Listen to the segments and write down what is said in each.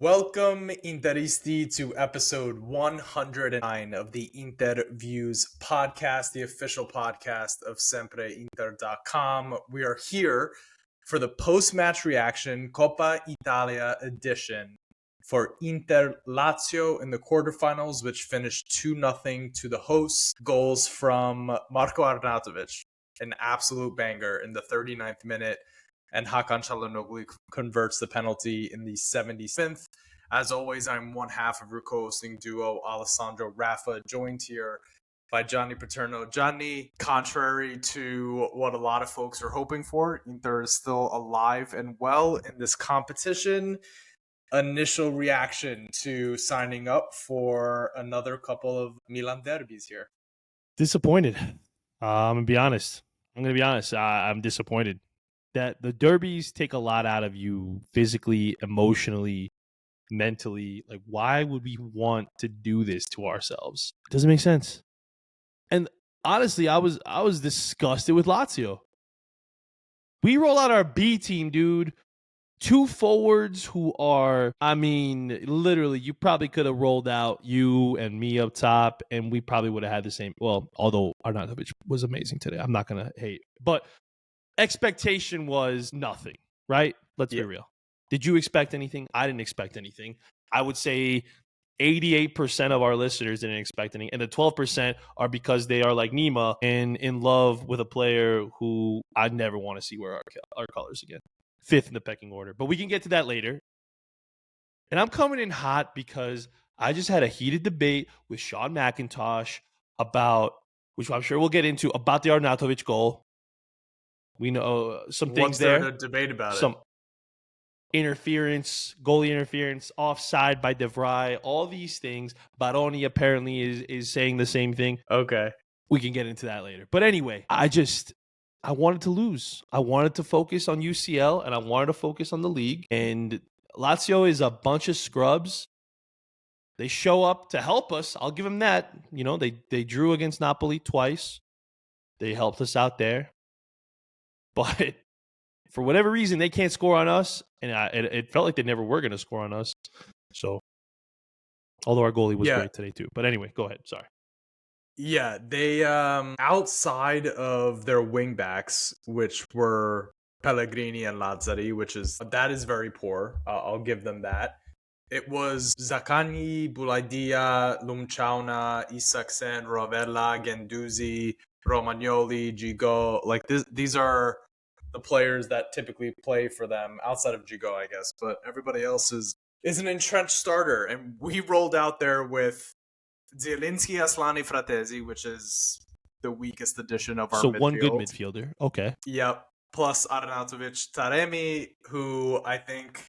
Welcome, Interisti, to episode 109 of the Inter Views podcast, the official podcast of SempreInter.com. We are here for the post-match reaction Coppa Italia edition for Inter Lazio in the quarterfinals, which finished 2-0 to the hosts. Goals from Marko Arnautovic, an absolute banger in the 39th minute, and Hakan Calhanoglu converts the penalty in the 75th. As always, I'm one half of your co-hosting duo, Alessandro Rafa, joined here by Gianni Paterno. Gianni, contrary to what a lot of folks are hoping for, Inter is still alive and well in this competition. Initial reaction to signing up for another couple of Milan derbies here? Disappointed. I'm going to be honest. I'm disappointed that the derbies take a lot out of you physically, emotionally, mentally. Like, why would we want to do this to ourselves? It doesn't make sense. And honestly, I was disgusted with Lazio. We roll out our B team, dude. Two forwards who are, literally, you probably could have rolled out you and me up top, and we probably would have had the same. Well, although Arnautovic was amazing today, I'm not going to hate. But expectation was nothing, right? Let's be real. Did you expect anything? I didn't expect anything. I would say 88% of our listeners didn't expect anything. And the 12% are because they are like Nima and in love with a player who I'd never want to see wear our colors again. Fifth in the pecking order. But we can get to that later. And I'm coming in hot because I just had a heated debate with Sean McIntosh about, which I'm sure we'll get into, about the Arnautovic goal. We know some things What's there to debate about some interference, goalie interference, offside by De Vrij, all these things. Baroni apparently is saying the same thing. Okay. We can get into that later. But anyway, I wanted to lose. I wanted to focus on UCL and I wanted to focus on the league. And Lazio is a bunch of scrubs. They show up to help us. I'll give them that. You know, they drew against Napoli twice. They helped us out there. But for whatever reason, they can't score on us. And it felt like they never were going to score on us. So, although our goalie was great today too. But anyway, go ahead. Sorry. Yeah, they outside of their wingbacks, which were Pellegrini and Lazzari, that is very poor. I'll give them that. It was Zaccagni, Bulaidia, Lumchauna, Isaksen, Rovella, Gendouzi, Romagnoli, Gigot. Like these are the players that typically play for them outside of Gigot, I guess. But everybody else is an entrenched starter, and we rolled out there with Zielinski, Aslani, Fratesi, which is the weakest edition of our midfield. So one good midfielder. Okay. Yep. Plus Arnautovic, Taremi, who I think,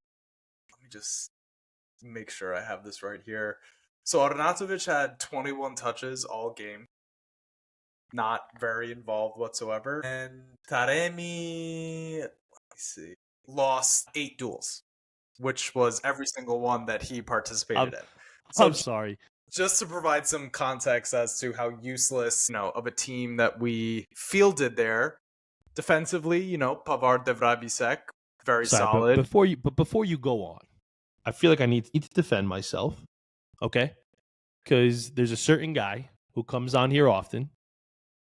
let me just make sure I have this right here. So Arnautovic had 21 touches all game. Not very involved whatsoever. And Taremi, let me see, lost 8 duels, which was every single one that he participated in. So I'm sorry. Just to provide some context as to how useless, of a team that we fielded there defensively, Pavard, De Vrij, Bisek, very solid. But before you go on, I feel like I need to defend myself, okay? Because there's a certain guy who comes on here often,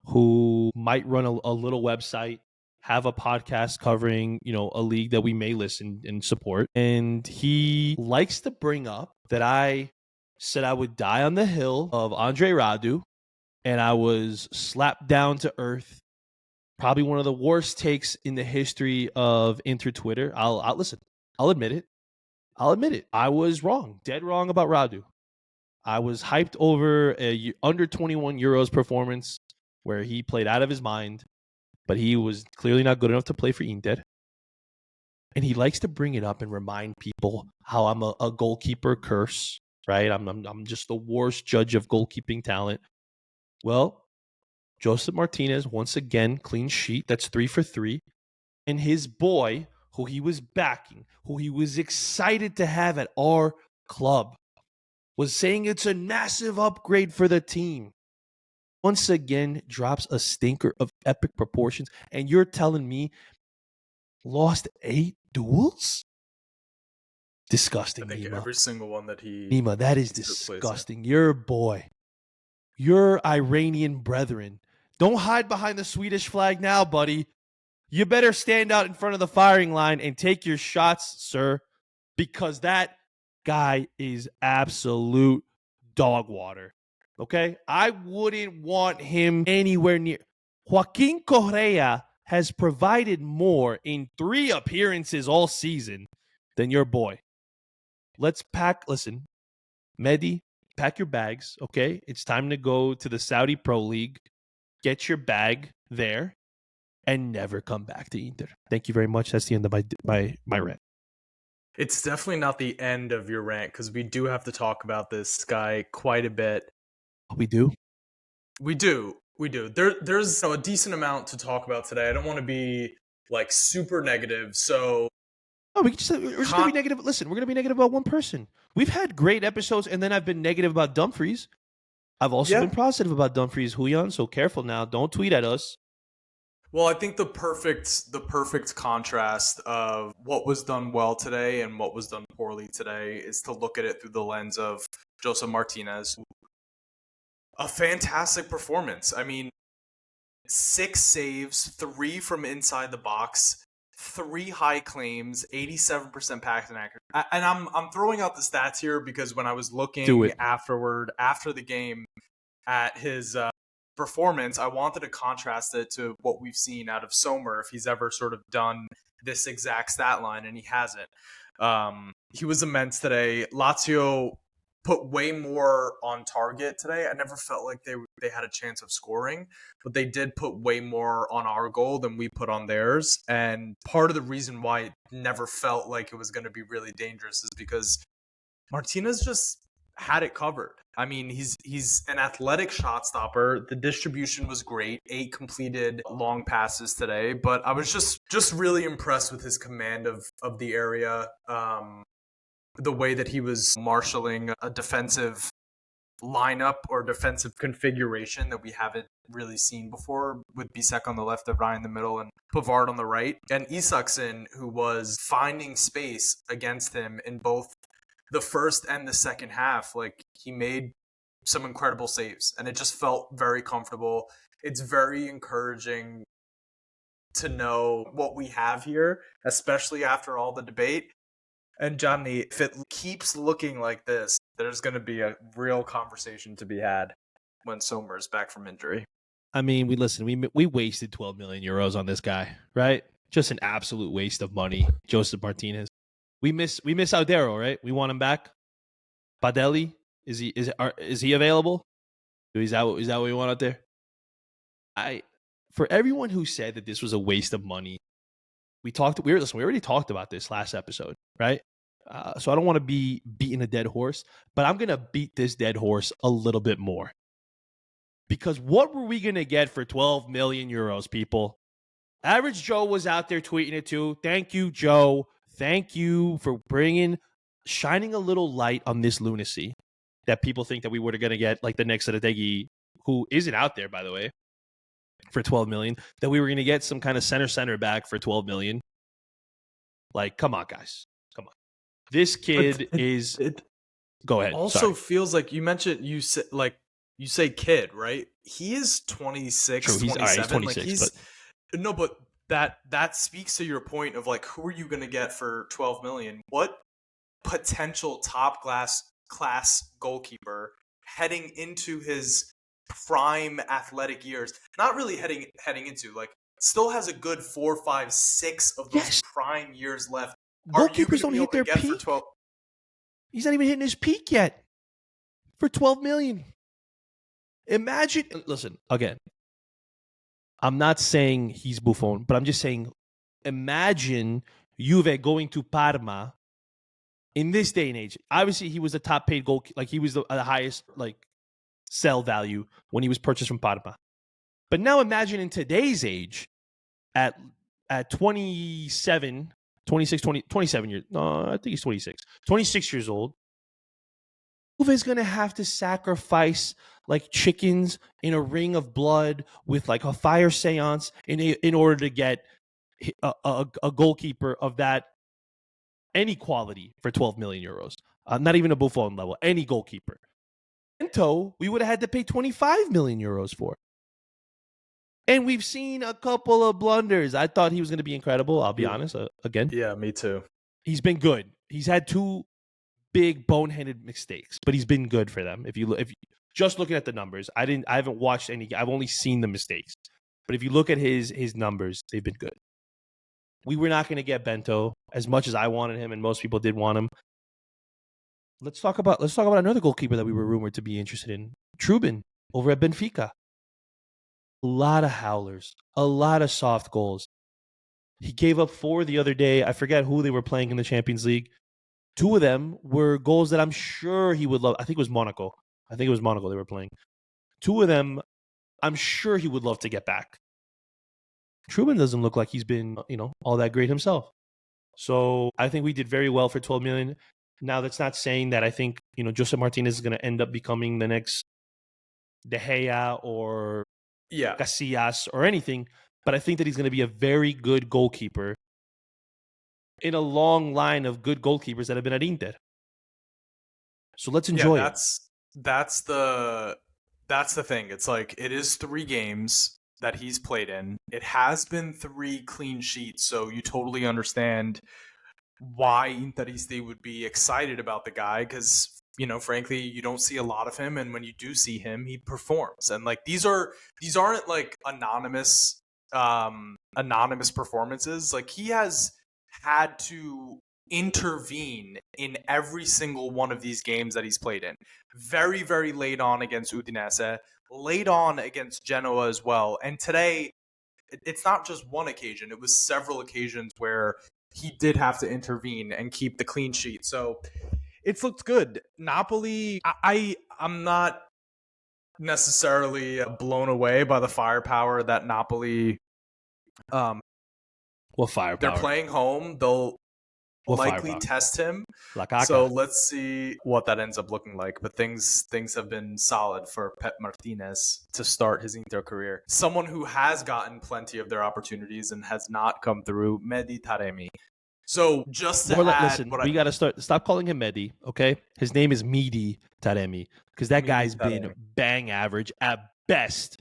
who might run a little website, have a podcast covering, a league that we may listen and support, and he likes to bring up that I said I would die on the hill of Andre Radu, and I was slapped down to earth. Probably one of the worst takes in the history of Inter Twitter. I'll listen. I'll admit it. I was wrong, dead wrong about Radu. I was hyped over a under 21 Euros performance where he played out of his mind, but he was clearly not good enough to play for Inter. And he likes to bring it up and remind people how I'm a goalkeeper curse. Right, I'm just the worst judge of goalkeeping talent. Well, Joseph Martinez, once again, clean sheet. That's 3 for 3. And his boy, who he was backing, who he was excited to have at our club, was saying it's a massive upgrade for the team. Once again, drops a stinker of epic proportions. And you're telling me lost 8 duels? Disgusting, I think Nima. every single one that he Nima, that is disgusting. Your boy, your Iranian brethren. Don't hide behind the Swedish flag now, buddy. You better stand out in front of the firing line and take your shots, sir, because that guy is absolute dog water. Okay? I wouldn't want him anywhere near. Joaquin Correa has provided more in 3 appearances all season than your boy. Listen, Mehdi, pack your bags, okay? It's time to go to the Saudi Pro League, get your bag there, and never come back to Inter. Thank you very much. That's the end of my rant. It's definitely not the end of your rant, because we do have to talk about this guy quite a bit. We do? We do. There's a decent amount to talk about today. I don't want to be like super negative, so we're just going to be negative. Listen, we're going to be negative about one person. We've had great episodes, and then I've been negative about Dumfries. I've also been positive about Dumfries, Julian, so careful now. Don't tweet at us. Well, I think the perfect contrast of what was done well today and what was done poorly today is to look at it through the lens of Joseph Martinez. A fantastic performance. I mean, 6 saves, 3 from inside the box, 3 high claims, 87% passing accuracy. And I'm throwing out the stats here because when I was looking after the game at his performance, I wanted to contrast it to what we've seen out of Sommer, if he's ever sort of done this exact stat line, and he hasn't. He was immense today. Lazio put way more on target today. I never felt like they had a chance of scoring, but they did put way more on our goal than we put on theirs. And part of the reason why it never felt like it was going to be really dangerous is because Martinez just had it covered. I mean, he's an athletic shot stopper. The distribution was great. 8 completed long passes today, but I was just really impressed with his command of the area. The way that he was marshaling a defensive lineup or defensive configuration that we haven't really seen before, with Bisek on the left, De Vrij in the middle, and Pavard on the right. And Isaksen, who was finding space against him in both the first and the second half. Like, he made some incredible saves, and it just felt very comfortable. It's very encouraging to know what we have here, especially after all the debate. And Johnny, if it keeps looking like this, there's going to be a real conversation to be had when Sommer is back from injury. I mean, we wasted 12 million euros on this guy, right? Just an absolute waste of money. Joseph Martinez. We miss Audero, right? We want him back. Padelli, is he available? Is that what we want out there? For everyone who said that this was a waste of money, we already talked about this last episode, right? So I don't want to be beating a dead horse, but I'm going to beat this dead horse a little bit more. Because what were we going to get for 12 million euros, people? Average Joe was out there tweeting it too. Thank you, Joe. Thank you for shining a little light on this lunacy that people think that we were going to get, like the next Adegi, who isn't out there, by the way, for 12 million, that we were going to get some kind of center back for 12 million. Like, come on, guys. Come on. This kid go ahead. Also feels like you say kid, right? He is 26, True, 27. He's 26, but that speaks to your point of like, who are you going to get for 12 million? What potential top class goalkeeper heading into his prime athletic years, not really heading into, like, still has a good 4, 5, 6 of those prime years left. Goalkeepers don't hit their peak. He's not even hitting his peak yet for 12 million. Imagine, listen, again, I'm not saying he's Buffon, but I'm just saying, imagine Juve going to Parma in this day and age. Obviously, he was the top paid goal, like he was the highest like sell value when he was purchased from Parma. But now imagine in today's age, at 27 years, no, I think he's 26 years old, Juve is going to have to sacrifice like chickens in a ring of blood with like a fire seance in order to get a goalkeeper of that any quality for 12 million euros. Not even a Buffon level, any goalkeeper. Bento, we would have had to pay 25 million euros for. And we've seen a couple of blunders. I thought he was going to be incredible. I'll be honest. Again, Yeah, me too. he's been good. He's had 2 big boneheaded mistakes, but he's been good for them. If you just looking at the numbers, I haven't watched any. I've only seen the mistakes. But if you look at his numbers, they've been good. We were not going to get Bento as much as I wanted him, and most people did want him. Let's talk about another goalkeeper that we were rumored to be interested in, Trubin over at Benfica. A lot of howlers, a lot of soft goals. He gave up 4 the other day. I forget who they were playing in the Champions League. 2 of them were goals that I'm sure he would love. I think it was Monaco. they were playing. 2 of them, I'm sure he would love to get back. Trubin doesn't look like he's been, all that great himself. So I think we did very well for 12 million. Now, that's not saying that I think, Josep Martinez is going to end up becoming the next De Gea or Casillas or anything, but I think that he's going to be a very good goalkeeper in a long line of good goalkeepers that have been at Inter. So let's enjoy it. That's the thing. It's like, it is 3 games that he's played in. It has been 3 clean sheets, so you totally understand why Interisti would be excited about the guy, because frankly, you don't see a lot of him, and when you do see him, he performs. And like, these aren't like anonymous performances. Like, he has had to intervene in every single one of these games that he's played in. Very, very late on against Udinese, late on against Genoa as well. And today, it's not just one occasion, it was several occasions where he did have to intervene and keep the clean sheet. So it's looked good. Napoli, I'm not necessarily blown away by the firepower that Napoli. What firepower? They're playing home. They'll likely test him. So let's see what that ends up looking like. But things have been solid for Pep Martinez to start his Inter career. Someone who has gotten plenty of their opportunities and has not come through, Mehdi Taremi. So just to listen, we got to stop calling him Mehdi, okay? His name is Mehdi Taremi, because that guy's been bang average at best.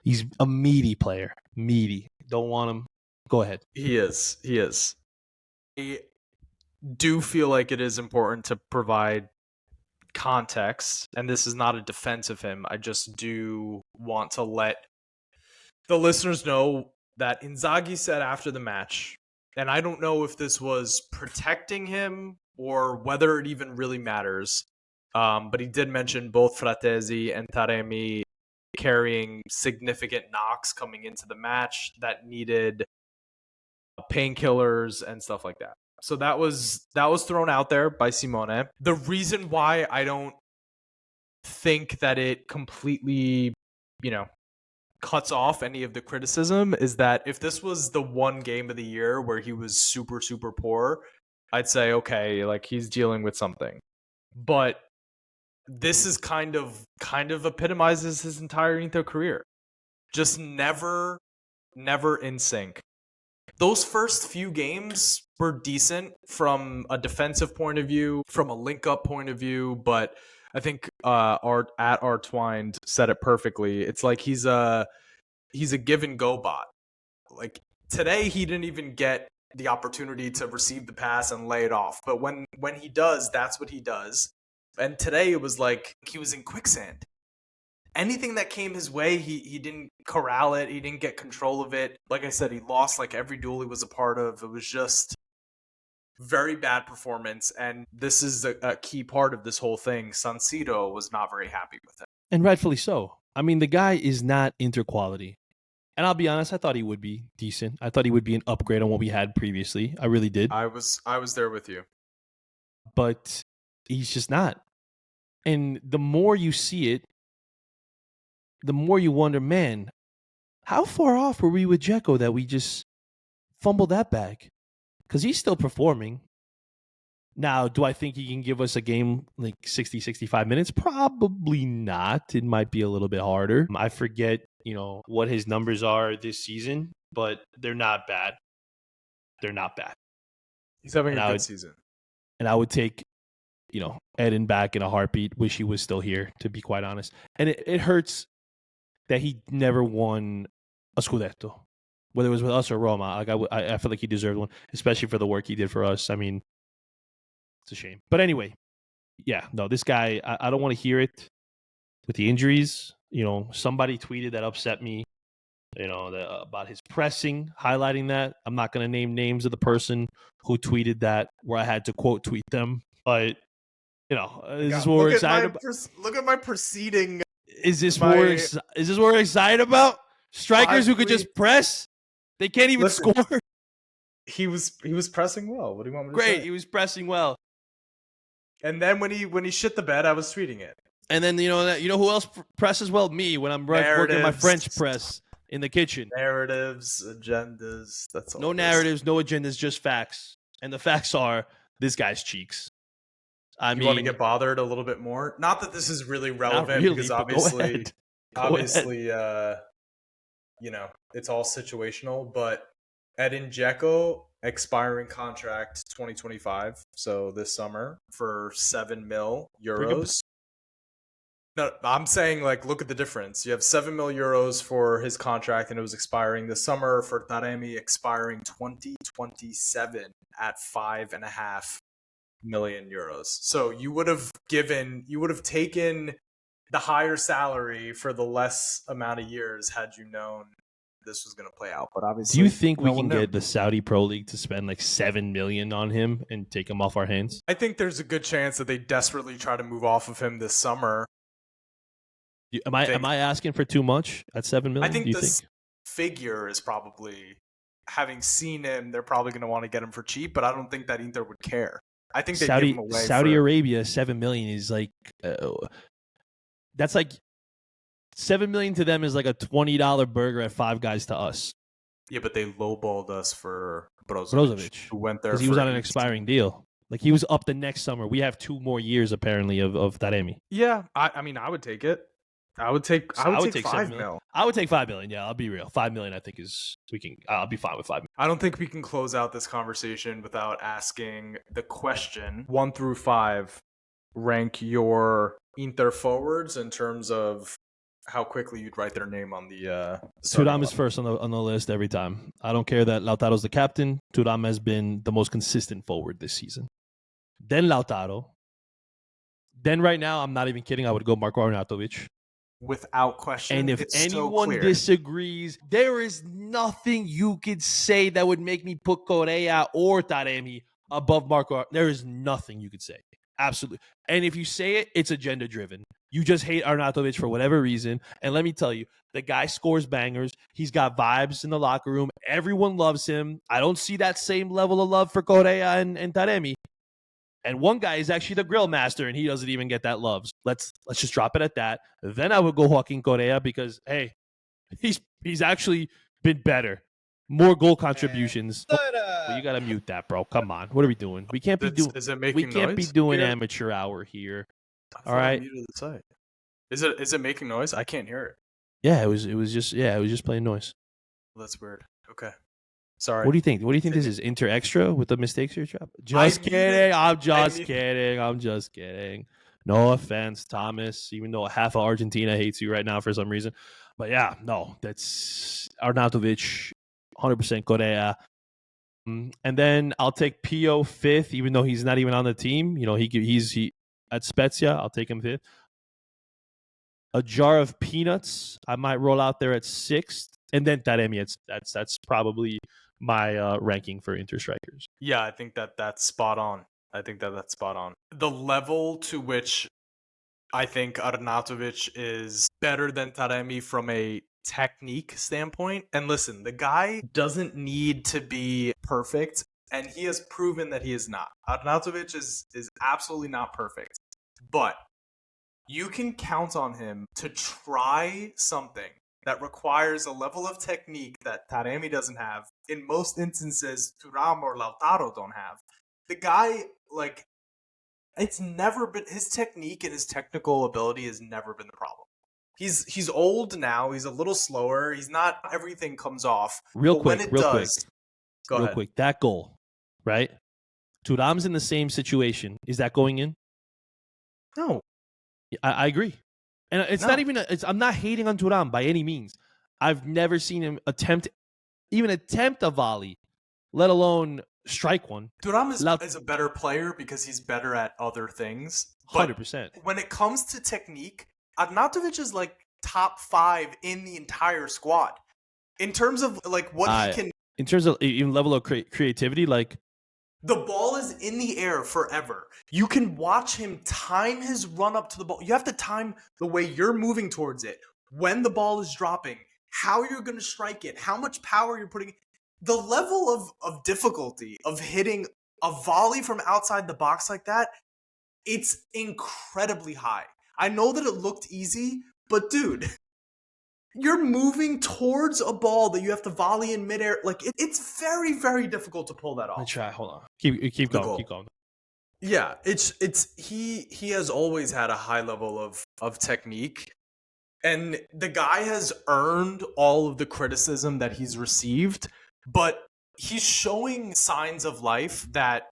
He's a meaty player. Meaty. Don't want him. Go ahead. He is. I do feel like it is important to provide context, and this is not a defense of him. I just do want to let the listeners know that Inzaghi said after the match, and I don't know if this was protecting him or whether it even really matters, but he did mention both Fratesi and Taremi carrying significant knocks coming into the match that needed painkillers and stuff like that. So that was thrown out there by Simone. The reason why I don't think that it completely, cuts off any of the criticism is that if this was the one game of the year where he was super, super poor, I'd say, okay, like, he's dealing with something. But this is kind of epitomizes his entire Inter career. Just never in sync. Those first few games were decent from a defensive point of view, from a link-up point of view, but I think Art Twined said it perfectly. It's like he's a give-and-go bot. Like, today, he didn't even get the opportunity to receive the pass and lay it off. But when he does, that's what he does. And today, it was like he was in quicksand. Anything that came his way, he didn't corral it. He didn't get control of it. Like I said, he lost like every duel he was a part of. It was just very bad performance. And this is a key part of this whole thing. San Siro was not very happy with it. And rightfully so. I mean, the guy is not Inter quality. And I'll be honest, I thought he would be decent. I thought he would be an upgrade on what we had previously. I really did. I was there with you. But he's just not. And the more you see it, the more you wonder, man, how far off were we with Dzeko that we just fumbled that bag? Because he's still performing. Now, do I think he can give us a game like 60, 65 minutes? Probably not. It might be a little bit harder. I forget, what his numbers are this season, but they're not bad. They're not bad. He's having a good season. and I would take, Eden back in a heartbeat. Wish he was still here, to be quite honest. And it hurts that he never won a Scudetto, whether it was with us or Roma. Like I feel like he deserved one, especially for the work he did for us. I mean, it's a shame. But anyway, yeah, no, this guy, I don't want to hear it with the injuries. Somebody tweeted that upset me, about his pressing, highlighting that. I'm not going to name names of the person who tweeted that, where I had to quote tweet them. But, is this what we're excited about? Look at my preceding. Is this what we're excited about? Strikers who could just press? They can't even score. He was pressing well. What do you want me to say? Great, he was pressing well. And then when he shit the bed, I was tweeting it. And then you know who else presses well? Me, when I'm working my French press in the kitchen. Narratives, agendas. That's all. No narratives, no agendas, just facts. And the facts are this guy's cheeks. You want to get bothered a little bit more? Not that this is really relevant, because obviously, it's all situational. But Edin Dzeko expiring contract 2025, so this summer for €7 million. No, I'm saying, look at the difference. You have €7 million for his contract, and it was expiring this summer. For Taremi, expiring 2027 at €5.5 million. So you would have taken the higher salary for the less amount of years had you known this was going to play out. But obviously, do you think we can get the Saudi Pro League to spend $7 million on him and take him off our hands? I think there's a good chance that they desperately try to move off of him this summer. Am I asking for too much at $7 million? I think this figure is probably, having seen him, they're probably going to want to get him for cheap, but I don't think that Inter would care. I think they give him away. Saudi Arabia, $7 million is that's like $7 million to them is like a $20 burger at Five Guys to us. Yeah, but they lowballed us for Brozovic, who went there because he was on an expiring deal. Like, he was up the next summer. We have 2 more years apparently of Taremi. Yeah, I mean, I would take it. I would take $5 million. I would take $5 million. Yeah, I'll be real. $5 million, I think I'll be fine with $5 million. I don't think we can close out this conversation without asking the question: 1 through 5, rank your Inter forwards in terms of how quickly you'd write their name on the. Thuram is first on the list every time. I don't care that Lautaro's the captain. Thuram has been the most consistent forward this season. Then Lautaro. Then right now, I'm not even kidding, I would go Marko Arnautovic. Without question. And if anyone disagrees, there is nothing you could say that would make me put Correa or Taremi above Marko. There is nothing you could say. Absolutely. And if you say it, it's agenda driven. You just hate Arnautovic for whatever reason. And let me tell you, the guy scores bangers. He's got vibes in the locker room. Everyone loves him. I don't see that same level of love for Correa and Taremi. And one guy is actually the grill master, and he doesn't even get that love. Let's just drop it at that. Then I would go Joaquin Correa because, hey, he's actually been better. More goal contributions. Well, you got to mute that, bro. Come on. What are we doing? We can't be doing amateur hour here. All right. Is it making noise? I can't hear it. Yeah, it was just playing noise. Well, that's weird. Okay. Sorry. What do you think? What do you think this is? Inter Extra with the mistakes here, Chop? Just kidding. I'm just kidding. No offense, Thomas, even though half of Argentina hates you right now for some reason. But yeah, no, that's Arnautovic, 100% Correa. And then I'll take Pio 5th, even though he's not even on the team. He's at Spezia. I'll take him 5th. A jar of peanuts, I might roll out there at 6th. And then Taremi, that's probably my ranking for Inter strikers. Yeah, I think that's spot on. That's spot on. The level to which I think Arnautovic is better than Taremi from a technique standpoint. And listen, the guy doesn't need to be perfect, and he has proven that he is not. Arnautovic is absolutely not perfect. But you can count on him to try something that requires a level of technique that Taremi doesn't have. In most instances, Thuram or Lautaro don't have. The guy, it's never been, his technique and his technical ability has never been the problem. He's old now. He's a little slower. He's not, everything comes off. Real quick. That goal, right? Thuram's in the same situation. Is that going in? No. I agree. And it's not even, I'm not hating on Thuram by any means. I've never seen him attempt a volley, let alone strike one. Thuram is a better player because he's better at other things. 100%. When it comes to technique, Arnautovic is like top 5 in the entire squad. In terms of like what he can... In terms of even level of creativity, like... The ball is in the air forever. You can watch him time his run up to the ball. You have to time the way you're moving towards it, when the ball is dropping, how you're going to strike it, how much power you're putting. The level of difficulty of hitting a volley from outside the box like that, it's incredibly high. I know that it looked easy, but dude, you're moving towards a ball that you have to volley in midair. Like it's very, very difficult to pull that off. Let me try. Hold on. Keep going. Keep going. Yeah, he has always had a high level of technique, and the guy has earned all of the criticism that he's received, but he's showing signs of life that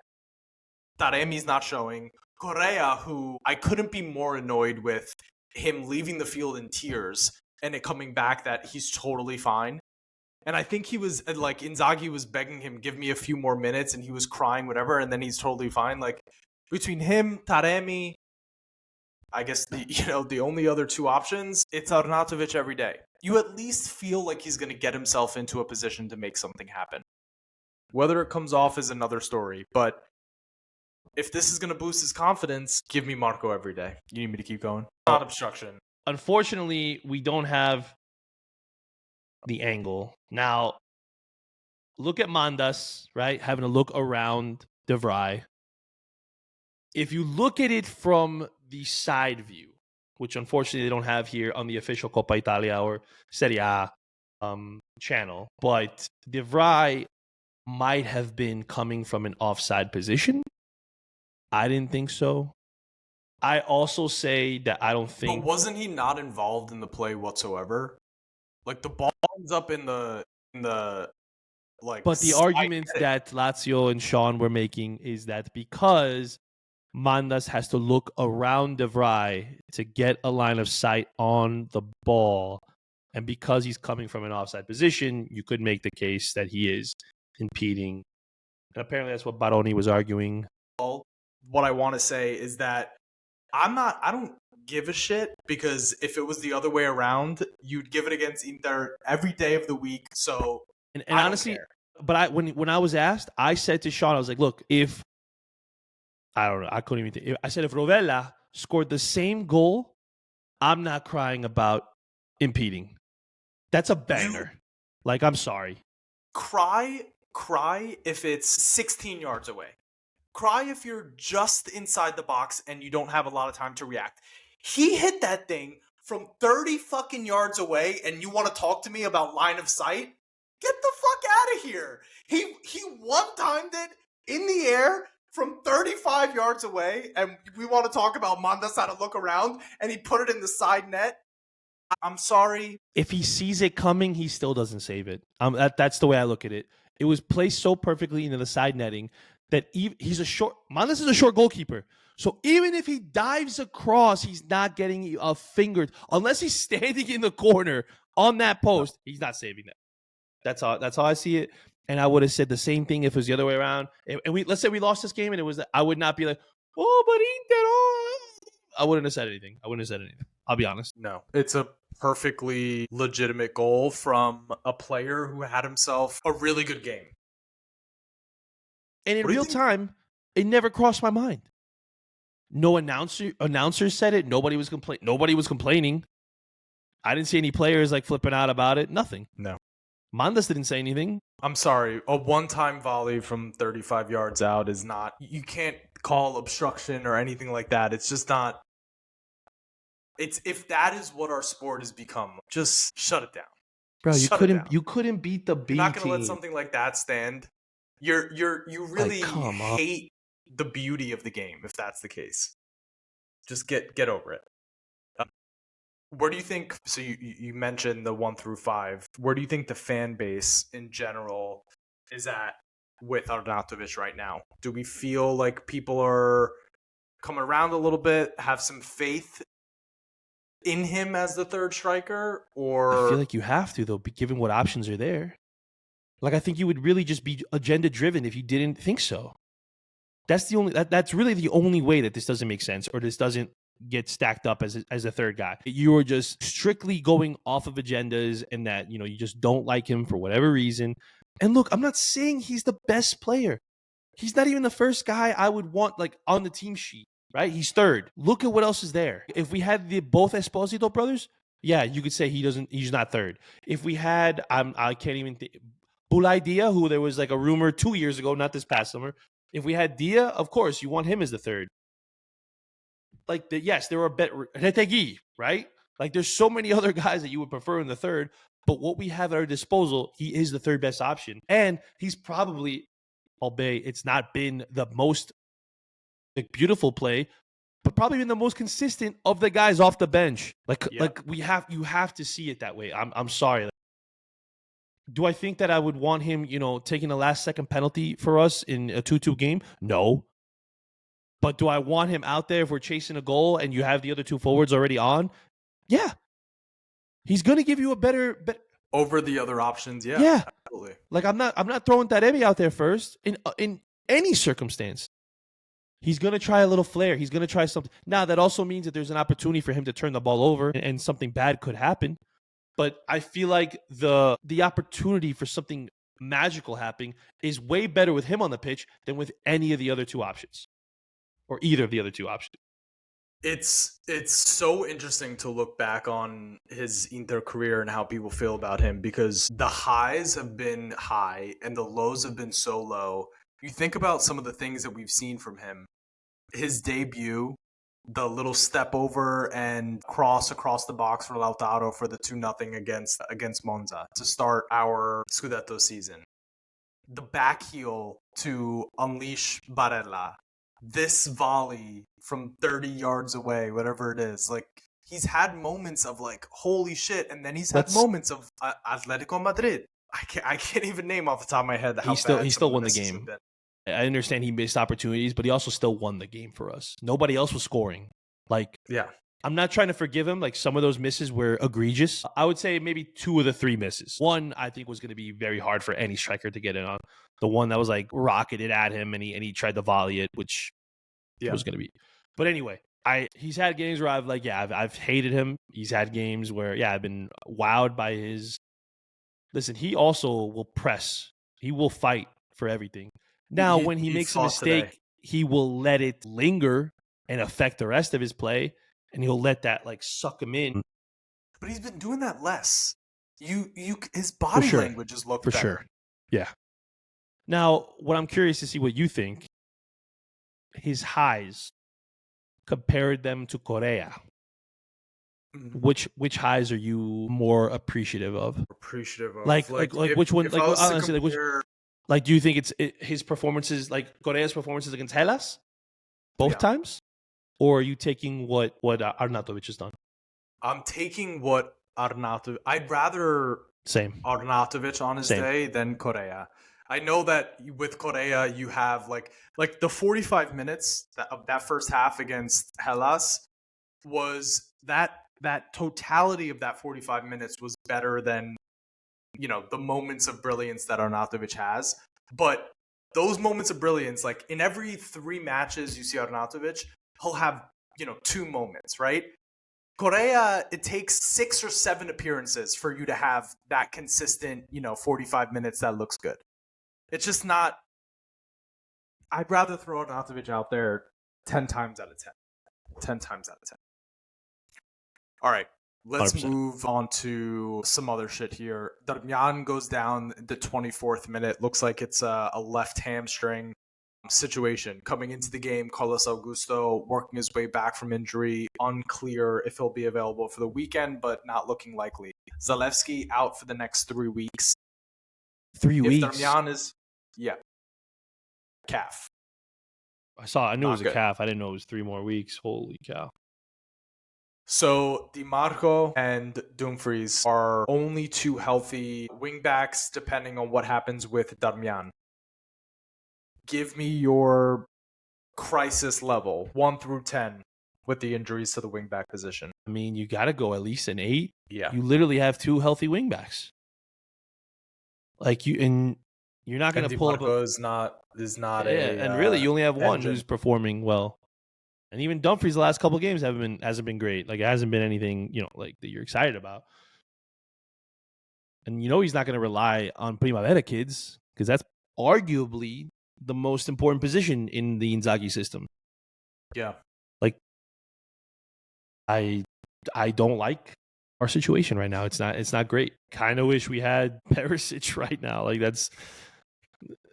Taremi's not showing. Correa, who I couldn't be more annoyed with him leaving the field in tears and it coming back that he's totally fine. And I think he was like, Inzaghi was begging him, give me a few more minutes, and he was crying, whatever, and then he's totally fine. Like, between him, Taremi, I guess the only other two options, it's Arnautovic every day. You at least feel like he's going to get himself into a position to make something happen. Whether it comes off is another story, but if this is going to boost his confidence, give me Marko every day. You need me to keep going? Not obstruction. Unfortunately, we don't have the angle. Now, look at Mandas, right? Having a look around De Vrij. If you look at it from the side view, which unfortunately they don't have here on the official Coppa Italia or Serie A channel, but De Vrij might have been coming from an offside position. I didn't think so. I also say that I don't think... But wasn't he not involved in the play whatsoever? Like, the ball ends up in the like... But the arguments that Lazio and Sean were making is that because Mandas has to look around De Vrij to get a line of sight on the ball, and because he's coming from an offside position, you could make the case that he is impeding. And apparently that's what Bastoni was arguing. What I want to say is that I don't give a shit, because if it was the other way around, you'd give it against Inter every day of the week. So, and honestly, but when I was asked, I said to Sean, I was like, look, if I don't know, I couldn't even think. I said if Rovella scored the same goal, I'm not crying about impeding. That's a banger. Like, I'm sorry. Cry if it's 16 yards away. Cry if you're just inside the box and you don't have a lot of time to react. He hit that thing from 30 fucking yards away, and you want to talk to me about line of sight? Get the fuck out of here. He one-timed it in the air from 35 yards away, and we want to talk about Mandas how to look around, and he put it in the side net. I'm sorry. If he sees it coming, he still doesn't save it. That's the way I look at it. It was placed so perfectly into the side netting that Mandas is a short goalkeeper. So even if he dives across, he's not getting a finger, unless he's standing in the corner on that post. He's not saving that. That's how I see it. And I would have said the same thing if it was the other way around. And let's say we lost this game, and I would not be like, oh, but Inter. Oh. I wouldn't have said anything. I'll be honest. No, it's a perfectly legitimate goal from a player who had himself a really good game. And in real time, it never crossed my mind. No announcers said it. Nobody was complaining. I didn't see any players like flipping out about it. Nothing. No. Mandas didn't say anything. I'm sorry. A one-time volley from 35 yards out is not... You can't call obstruction or anything like that. It's just not... If that is what our sport has become, just shut it down. Bro, you couldn't beat the B team. You're not going to let something like that stand. You really hate the beauty of the game if that's the case. Just get over it. Where do you think, so you mentioned the 1 through 5, where do you think the fan base in general is at with Arnautovic right now? Do we feel like people are coming around a little bit, have some faith in him as the third striker? I feel Or like you have to, though, given what options are there. Like, I think you would really just be agenda driven if you didn't think so. That's really the only way that this doesn't make sense, or this doesn't get stacked up as a third guy. You are just strictly going off of agendas, and that, you just don't like him for whatever reason. And look, I'm not saying he's the best player. He's not even the first guy I would want like on the team sheet, right? He's third. Look at what else is there. If we had both Esposito brothers, yeah, you could say he's not third. If we had, I can't even think, Bulay Dia, who there was like a rumor 2 years ago, not this past summer. If we had Dia, of course, you want him as the third. Like, yes, there are Retegui, right? Like, there's so many other guys that you would prefer in the third, but what we have at our disposal, he is the third best option. And he's probably, albeit it's not been the most beautiful play, but probably been the most consistent of the guys off the bench. Like you have to see it that way. I'm sorry. Do I think that I would want him, taking a last second penalty for us in a 2-2 game? No. But do I want him out there if we're chasing a goal and you have the other two forwards already on? Yeah. He's going to give you a better over the other options. Yeah. Yeah. Absolutely. Like, I'm not throwing Taremi out there first in any circumstance. He's going to try a little flair. He's going to try something. Now, that also means that there's an opportunity for him to turn the ball over and something bad could happen. But I feel like the opportunity for something magical happening is way better with him on the pitch than with any of the other two options, or either of the other two options. It's so interesting to look back on his Inter career and how people feel about him, because the highs have been high and the lows have been so low. You think about some of the things that we've seen from him. His debut, the little step over and cross across the box for Lautaro for the 2-0 against Monza to start our Scudetto season. The back heel to unleash Barella. This volley from 30 yards away, whatever it is. Like, he's had moments of like, holy shit, and then he's had moments of Atletico Madrid. I can't even name off the top of my head how he still won the game. I understand he missed opportunities, but he also still won the game for us. Nobody else was scoring. Like, yeah. I'm not trying to forgive him. Like, some of those misses were egregious. I would say maybe 2 of the 3 misses. One, I think, was going to be very hard for any striker to get in on. The one that was like rocketed at him and he tried to volley it, which was going to be. But anyway, he's had games where I've hated him. He's had games where I've been wowed by his. Listen, he also will press. He will fight for everything. Now, when he makes a mistake, he will let it linger and affect the rest of his play, and he'll let that like suck him in. But he's been doing that less. His body language has looked better. Sure. Yeah. Now, what I'm curious to see what you think. His highs, compared them to Correa. Which highs are you more appreciative of? Like which one? Like, honestly, like, do you think it's his performances, like Correa's performances against Hellas, both times, or are you taking what Arnautovic has done? I'm taking what Arnautovic. I'd rather Arnautovic on his day than Correa. I know that with Correa, you have like the 45 minutes of that first half against Hellas was that totality of that 45 minutes was better than, the moments of brilliance that Arnautovic has. But those moments of brilliance, like in every 3 matches you see Arnautovic, he'll have, 2 moments, right? Correa, it takes 6 or 7 appearances for you to have that consistent, 45 minutes that looks good. It's just not. I'd rather throw Arnautovic out there 10 times out of 10. 10 times out of 10. All right, let's 100%. Move on to some other shit here. Darmian goes down the 24th minute. Looks like it's a left hamstring situation. Coming into the game, Carlos Augusto working his way back from injury. Unclear if he'll be available for the weekend, but not looking likely. Zalewski out for the next 3 weeks. 3 weeks? If Darmian is... calf. I knew it was a calf. I didn't know it was 3 more weeks. Holy cow. So Dimarco and Dumfries are only 2 healthy wingbacks, depending on what happens with Darmian. Give me your crisis level, 1 through 10, with the injuries to the wingback position. I mean, you got to go at least an 8. Yeah. You literally have 2 healthy wingbacks. Like you're not going to pull up Dimarco is not and really you only have one engine. who's performing well. And even Dumfries the last couple of games hasn't been great. Like it hasn't been anything, like that you're excited about. And he's not going to rely on Primavera kids because that's arguably the most important position in the Inzaghi system. Yeah. Like I don't like our situation right now. It's not great. Kind of wish we had Perisic right now. Like that's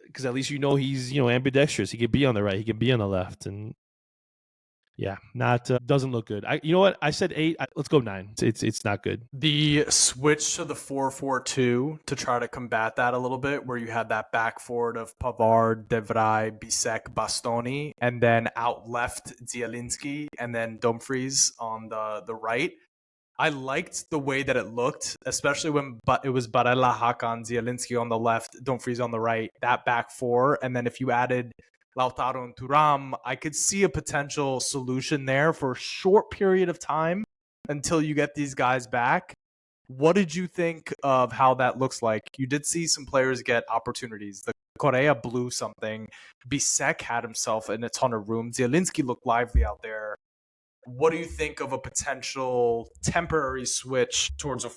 because at least he's ambidextrous. He could be on the right, he could be on the left, and yeah, not doesn't look good. You know what? I said 8. Let's go 9. It's not good. The switch to the 4-4-2 to try to combat that a little bit, where you had that back forward of Pavard, De Vrij, Bisek, Bastoni, and then out left Zielinski, and then Dumfries on the right. I liked the way that it looked, especially when it was Barella, Hakan, Zielinski on the left, Dumfries on the right, that back four. And then if you added Lautaro and Thuram, I could see a potential solution there for a short period of time until you get these guys back. What did you think of how that looks like? You did see some players get opportunities. The Correa blew something. Bisek had himself in a ton of room. Zielinski looked lively out there. What do you think of a potential temporary switch towards a...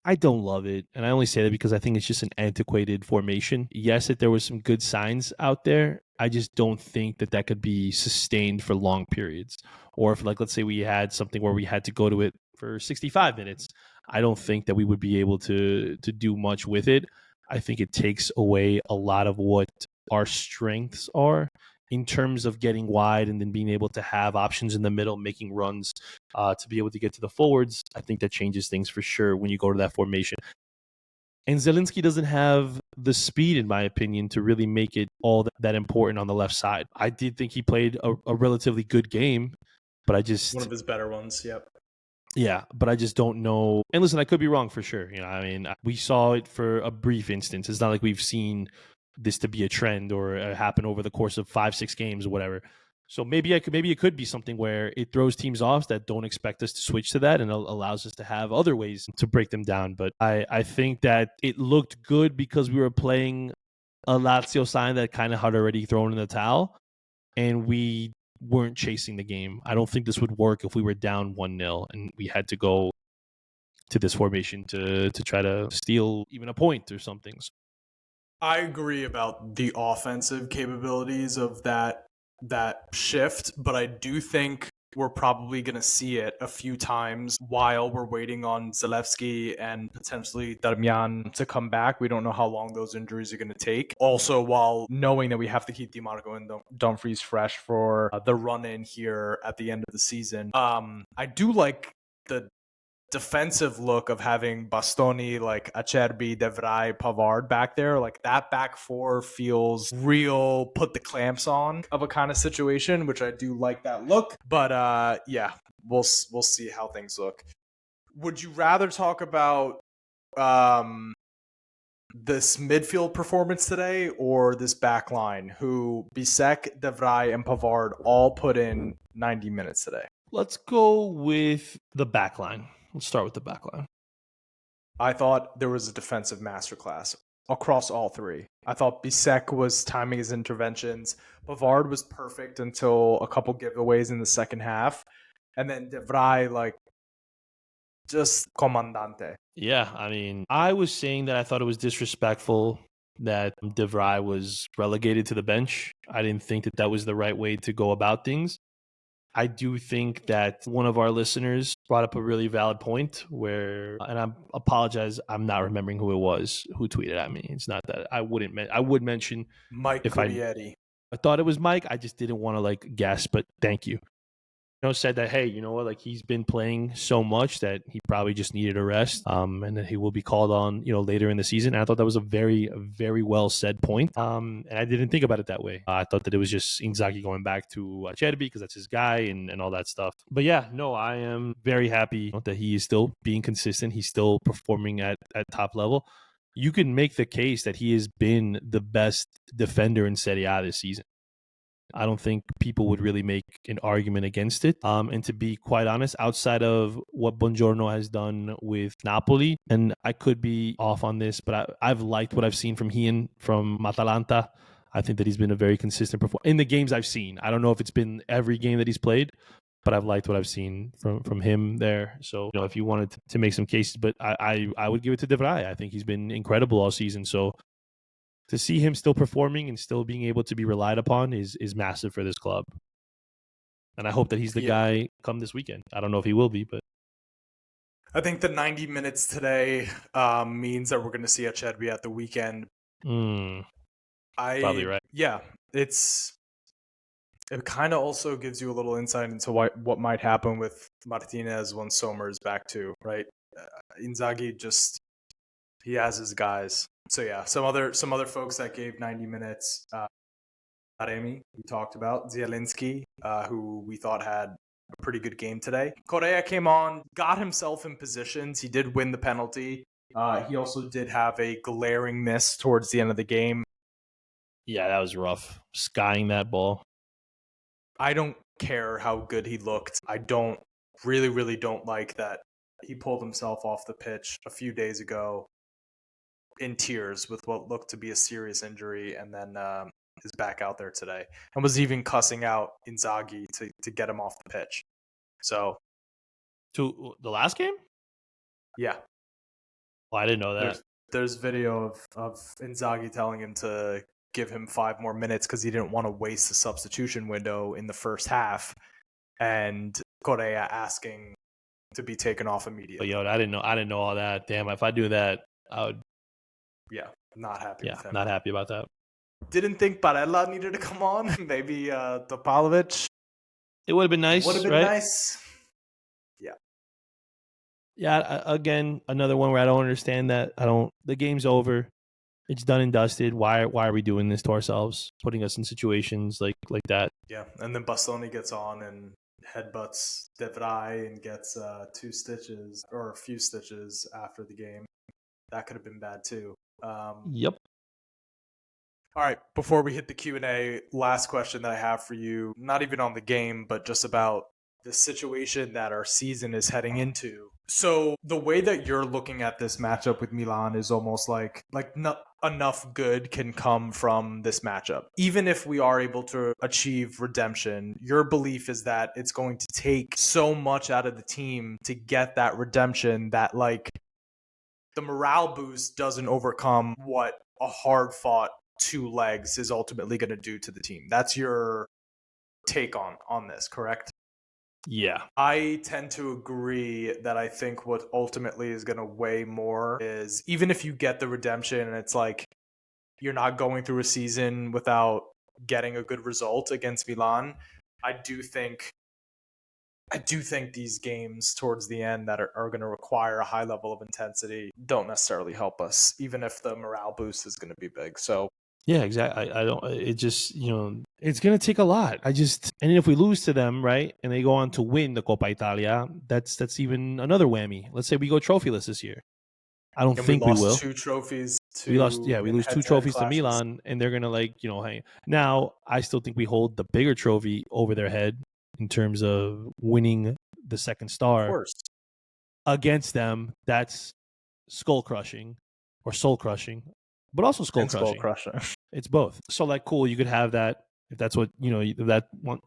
I don't love it, and I only say that because I think it's just an antiquated formation. Yes, that there was some good signs out there. I just don't think that could be sustained for long periods. Or if, like, let's say we had something where we had to go to it for 65 minutes, I don't think that we would be able to do much with it. I think it takes away a lot of what our strengths are in terms of getting wide and then being able to have options in the middle, making runs to be able to get to the forwards. I think that changes things for sure when you go to that formation. And Zielinski doesn't have the speed, in my opinion, to really make it all that important on the left side. I did think he played a relatively good game, but I just... One of his better ones, yep. Yeah, but I just don't know. And listen, I could be wrong for sure. I mean, we saw it for a brief instance. It's not like we've seen this to be a trend or happen over the course of 5-6 games or whatever. So maybe it could be something where it throws teams off that don't expect us to switch to that and allows us to have other ways to break them down. But I think that it looked good because we were playing a Lazio side that kind of had already thrown in the towel, and we weren't chasing the game. I don't think this would work if we were down 1-0 and we had to go to this formation to try to steal even a point or something. I agree about the offensive capabilities of that shift, but I do think we're probably going to see it a few times while we're waiting on Zalewski and potentially Darmian to come back. We don't know how long those injuries are going to take. Also, while knowing that we have to keep Dimarco and Dumfries fresh for the run-in here at the end of the season. I do like the defensive look of having Bastoni, like Acerbi, De Vrij, Pavard back there. Like that back four feels real, put the clamps on of a kind of situation, which I do like that look. But yeah, we'll see how things look. Would you rather talk about this midfield performance today or this back line, who Bisek, De Vrij, and Pavard all put in 90 minutes today? Let's go with the back line. Let's start with the back line. I thought there was a defensive masterclass across all three. I thought Bisek was timing his interventions. Pavard was perfect until a couple giveaways in the second half. And then De Vrij, like, just comandante. Yeah, I mean, I was saying that I thought it was disrespectful that De Vrij was relegated to the bench. I didn't think that was the right way to go about things. I do think that one of our listeners brought up a really valid point where, and I apologize, I'm not remembering who it was who tweeted at me. It's not that I would mention Mike Curietti. I thought it was Mike. I just didn't want to guess, but thank you. Said that, hey, you know what, he's been playing so much that he probably just needed a rest, and that he will be called on, later in the season. And I thought that was a very, very well said point. And I didn't think about it that way. I thought that it was just Inzaghi going back to Acerbi because that's his guy and all that stuff. But yeah, no, I am very happy that he is still being consistent. He's still performing at top level. you can make the case that he has been the best defender in Serie A this season. I don't think people would really make an argument against it. And to be quite honest, outside of what Buongiorno has done with Napoli, and I could be off on this, but I've liked what I've seen from Atalanta. I think that he's been a very consistent performer in the games I've seen. I don't know if it's been every game that he's played, but I've liked what I've seen from him there. So, if you wanted to make some cases, but I would give it to De Vrij. I think he's been incredible all season. So to see him still performing and still being able to be relied upon is massive for this club. And I hope that he's the guy come this weekend. I don't know if he will be, but I think the 90 minutes today means that we're going to see Acerbi at the weekend. probably right. Yeah, it kind of also gives you a little insight into what might happen with Martinez when Sommer is back too, right? Inzaghi he has his guys. So yeah, some other folks that gave 90 minutes. Taremi, we talked about. Zielinski, who we thought had a pretty good game today. Correa came on, got himself in positions. He did win the penalty. He also did have a glaring miss towards the end of the game. Yeah, that was rough. Skying that ball. I don't care how good he looked. I don't really don't like that he pulled himself off the pitch a few days ago in tears with what looked to be a serious injury, and then is back out there today and was even cussing out Inzaghi to get him off the pitch. So, to the last game? Yeah. Well, I didn't know that. There's video of Inzaghi telling him to give him 5 more minutes because he didn't want to waste the substitution window in the first half, and Correa asking to be taken off immediately. But I didn't know all that. Damn, if I do that, I would. Yeah, not happy with him. Not happy about that. Didn't think Barella needed to come on. Maybe Topalovic. It would have been nice. Would have been right? nice. Yeah. Yeah. Again, another one where I don't understand that. The game's over. It's done and dusted. Why are we doing this to ourselves? Putting us in situations like that. Yeah, and then Bastoni gets on and headbutts De Vrij and gets 2 stitches or a few stitches after the game. That could have been bad too. Yep. All right, before we hit the Q&A, last question that I have for you, not even on the game, but just about the situation that our season is heading into. So the way that you're looking at this matchup with Milan is almost like not enough good can come from this matchup. Even if we are able to achieve redemption, your belief is that it's going to take so much out of the team to get that redemption that the morale boost doesn't overcome what a hard-fought 2 legs is ultimately going to do to the team. That's your take on this, correct? Yeah. I tend to agree that I think what ultimately is going to weigh more is even if you get the redemption and it's like you're not going through a season without getting a good result against Milan, I do think these games towards the end that are going to require a high level of intensity don't necessarily help us, even if the morale boost is going to be big. So yeah, exactly. I don't. It just it's gonna take a lot. And if we lose to them, right, and they go on to win the Coppa Italia, that's even another whammy. Let's say we go trophyless this year. I don't think we will. 2 trophies. We lose 2 trophies to Milan, and they're gonna hang. Now, I still think we hold the bigger trophy over their head in terms of winning the second star. Of course. Against them. That's skull crushing or soul crushing. But also skull crushing. It's both. So cool, you could have that if that's what you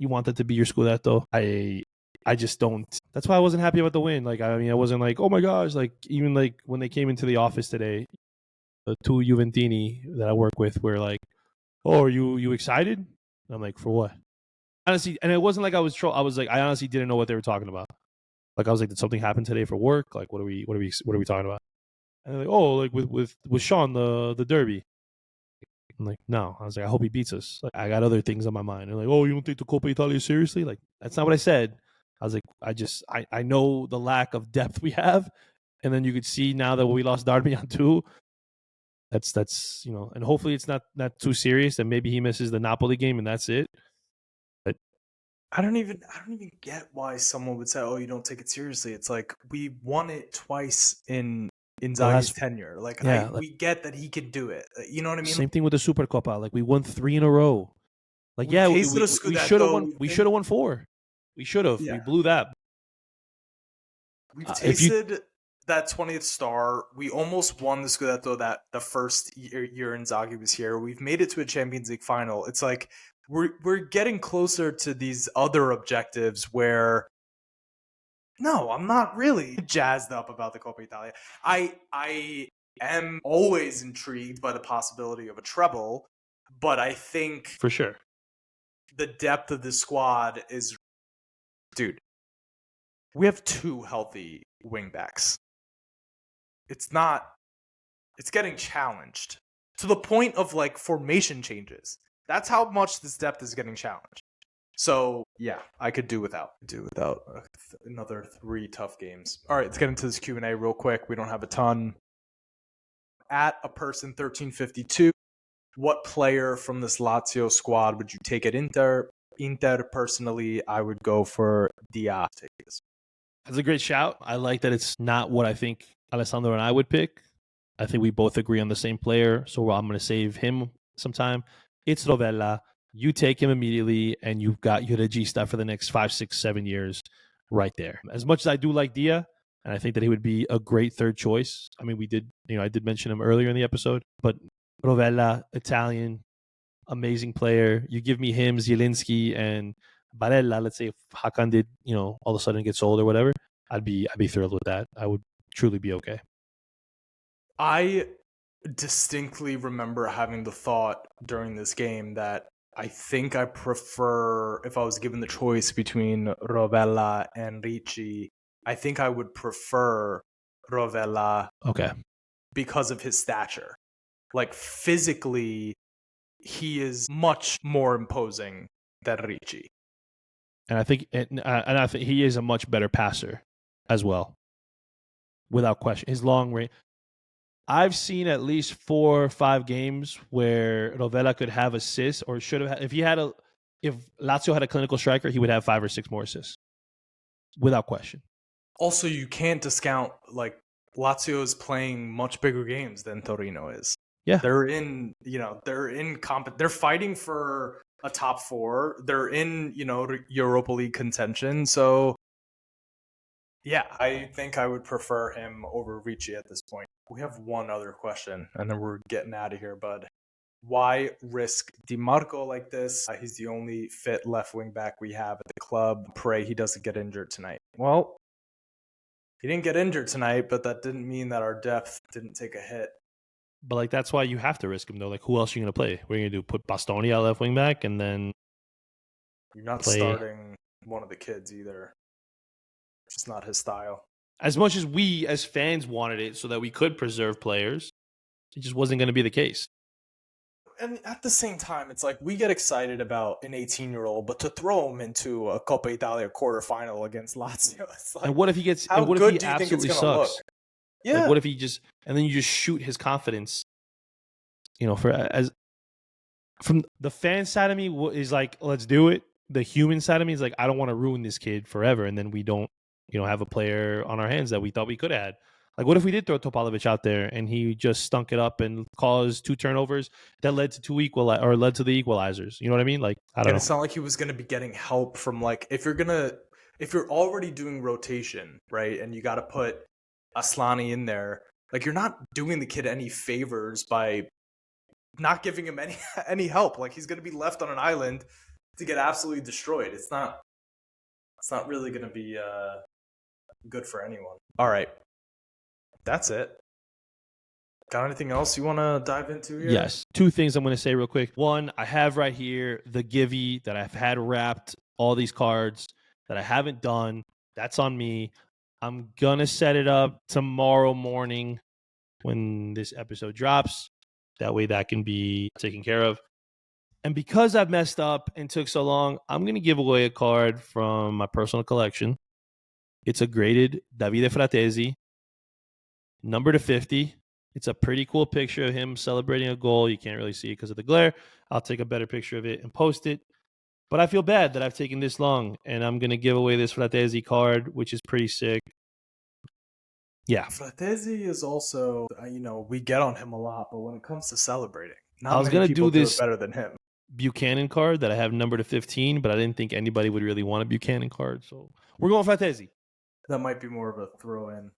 want that to be your Scudetto. I just don't. That's why I wasn't happy about the win. I wasn't oh my gosh. Even when they came into the office today, the 2 Juventini that I work with were "Oh, are you excited?" And I'm like, "For what?" Honestly, and it wasn't I was I was I honestly didn't know what they were talking about. I was did something happen today for work? What are we talking about? And they're oh, with Sean the derby. I'm no. I was I hope he beats us. I got other things on my mind. And oh, you don't take the Coppa Italia seriously? That's not what I said. I was I know the lack of depth we have, and then you could see now that we lost Darmian too. That's and hopefully it's not too serious, and maybe he misses the Napoli game and that's it. But I don't even get why someone would say, "Oh, you don't take it seriously." It's we won it twice in Inzaghi's tenure. Like, we get that he could do it. You know what I mean? Same thing with the Supercoppa. Like, we won 3 in a row. Like, we tasted a Scudetto. We should have won. We should have won 4. We should have. Yeah. We blew that. We've tasted that 20th star. We almost won the Scudetto that the first year Inzaghi was here. We've made it to a Champions League final. It's like we're getting closer to these other objectives where, no, I'm not really jazzed up about the Coppa Italia. I am always intrigued by the possibility of a treble, but I think for sure the depth of the squad is, dude, we have 2 healthy wingbacks. It's getting challenged to the point of like formation changes. That's how much this depth is getting challenged. So yeah, I could do without another 3 tough games. All right, let's get into this Q&A real quick. We don't have a ton. At a person 1352, what player from this Lazio squad would you take at Inter? Inter, personally, I would go for Diaz. That's a great shout. I like that it's not what I think Alessandro and I would pick. I think we both agree on the same player, so I'm going to save him some time. It's Rovella. You take him immediately, and you've got your regista for the next 5, 6, 7 years right there. As much as I do like Dia, and I think that he would be a great third choice. I mean, I did mention him earlier in the episode, but Rovella, Italian, amazing player. You give me him, Zielinski, and Barella. Let's say if Hakan did, all of a sudden get sold or whatever, I'd be thrilled with that. I would truly be okay. I distinctly remember having the thought during this game that I think I prefer, if I was given the choice between Rovella and Ricci, I think I would prefer Rovella. Okay. Because of his stature. Like, physically, he is much more imposing than Ricci. And I think he is a much better passer as well, without question. His long range. I've seen at least 4 or 5 games where Rovella could have assists, or should have. If Lazio had a clinical striker, he would have 5 or 6 more assists, without question. Also, you can't discount, like, Lazio is playing much bigger games than Torino is. Yeah, they're fighting for a top 4. They're in, Europa League contention. So yeah, I think I would prefer him over Ricci at this point. We have one other question, and then we're getting out of here, bud. Why risk Dimarco like this? He's the only fit left wing back we have at the club. Pray he doesn't get injured tonight. Well, he didn't get injured tonight, but that didn't mean that our depth didn't take a hit. But, like, that's why you have to risk him, though. Like, who else are you going to play? What are you going to do? Put Bastoni at left wing back, and then you're not starting one of the kids either. It's just not his style. As much as we, as fans, wanted it so that we could preserve players, it just wasn't going to be the case. And at the same time, it's like we get excited about an 18-year-old, but to throw him into a Coppa Italia quarterfinal against Lazio, it's like, and what if he gets? How and what good if he do you think absolutely it's gonna sucks? Look? Yeah. Like, what if he just, and then you just shoot his confidence? From the fan side of me is like, let's do it. The human side of me is like, I don't want to ruin this kid forever, and then we don't, have a player on our hands that we thought we could have had. Like, what if we did throw Topalovic out there and he just stunk it up and caused 2 turnovers that led to led to the equalizers? You know what I mean? Like, I don't know. It's not like he was going to be getting help from, like, if you're already doing rotation, right, and you got to put Aslani in there, like, you're not doing the kid any favors by not giving him any help. Like, he's going to be left on an island to get absolutely destroyed. It's not really going to be good for anyone. All right. That's it. Got anything else you want to dive into here? Yes. 2 things I'm going to say real quick. One, I have right here the Givey that I've had wrapped, all these cards that I haven't done. That's on me. I'm going to set it up tomorrow morning when this episode drops. That way that can be taken care of. And because I've messed up and took so long, I'm going to give away a card from my personal collection. It's a graded Davide Fratesi, number to 50. It's a pretty cool picture of him celebrating a goal. You can't really see it because of the glare. I'll take a better picture of it and post it. But I feel bad that I've taken this long, and I'm going to give away this Fratesi card, which is pretty sick. Yeah. Fratesi is also, we get on him a lot, but when it comes to celebrating, I not was many gonna people do do this it better than him. Buchanan card that I have numbered to 15, but I didn't think anybody would really want a Buchanan card. So we're going Fratesi. That might be more of a throw-in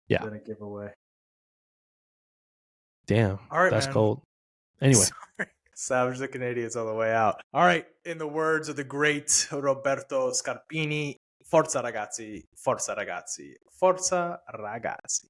than a giveaway. Damn. All right, that's man. cold. Anyway. Sorry. Savage the Canadians on the way out. All right. In the words of the great Roberto Scarpini, forza ragazzi, forza ragazzi, forza ragazzi.